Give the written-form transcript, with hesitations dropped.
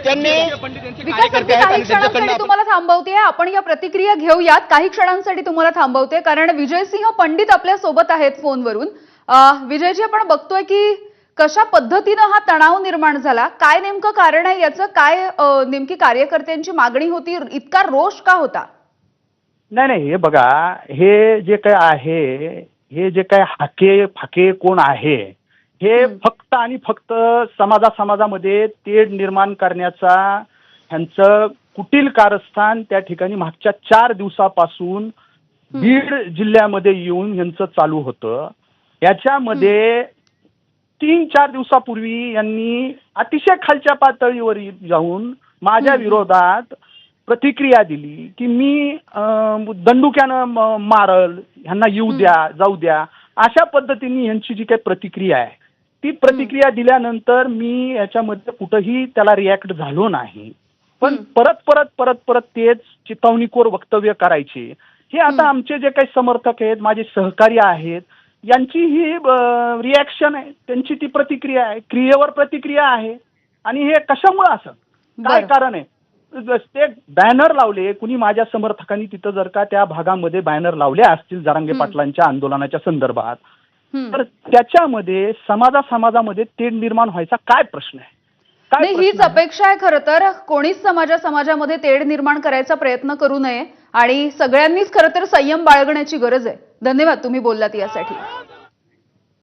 त्यांनी विकास काही क्षणांसाठी तुम्हाला थांबवते, आपण या प्रतिक्रिया घेऊयात. काही क्षणांसाठी तुम्हाला थांबवते कारण विजयसिंह पंडित आपल्या सोबत आहेत फोनवरून. विजयजी, आपण बघतोय की कशा पद्धतीने हा तणाव निर्माण झाला, काय नेमकं कारण आहे याचं, काय नेमकी कार्यकर्त्यांची मागणी होती, इतका रोष का होता? नाही, हे बघा, हे जे काय आहे, हे जे काय हाके फाके कोण आहे, हे फक्त आणि फक्त समाजामध्ये तेढ निर्माण करण्याचा ह्यांचं कुटील कारस्थान त्या ठिकाणी मागच्या 4 दिवसापासून बीड जिल्ह्यामध्ये येऊन यांचं चालू होतं. याच्यामध्ये 3-4 दिवसापूर्वी यांनी अतिशय खालच्या पातळीवर जाऊन माझ्या विरोधात प्रतिक्रिया दिली की मी दंडुक्यानं मारल, ह्यांना येऊ द्या, जाऊ द्या, अशा पद्धतीने यांची जी काही प्रतिक्रिया आहे ती प्रतिक्रिया दिल्यानंतर मी याच्यामध्ये कुठंही त्याला रिॲक्ट झालो नाही. पण परत तेच चितवणीखोर वक्तव्य करायचे. हे आता आमचे जे काही समर्थक आहेत, माझे सहकारी आहेत, यांची ही रिॲक्शन आहे, त्यांची ती प्रतिक्रिया आहे, क्रियेवर प्रतिक्रिया आहे. आणि हे कशामुळे असं काय कारण आहे? ते बॅनर लावले कुणी माझ्या समर्थकांनी, तिथं जर का त्या भागामध्ये बॅनर लावले असतील जरांगे पाटलांच्या आंदोलनाच्या संदर्भात, तर त्याच्यामध्ये समाजामध्ये तेढ निर्माण व्हायचा काय प्रश्न आहे? नाही, हीच अपेक्षा आहे खरं तर. कोणीच समाजामध्ये तेढ निर्माण करायचा प्रयत्न करू नये आणि सगळ्यांनीच खरं तर संयम बाळगण्याची गरज आहे. धन्यवाद, तुम्ही बोललात यासाठी.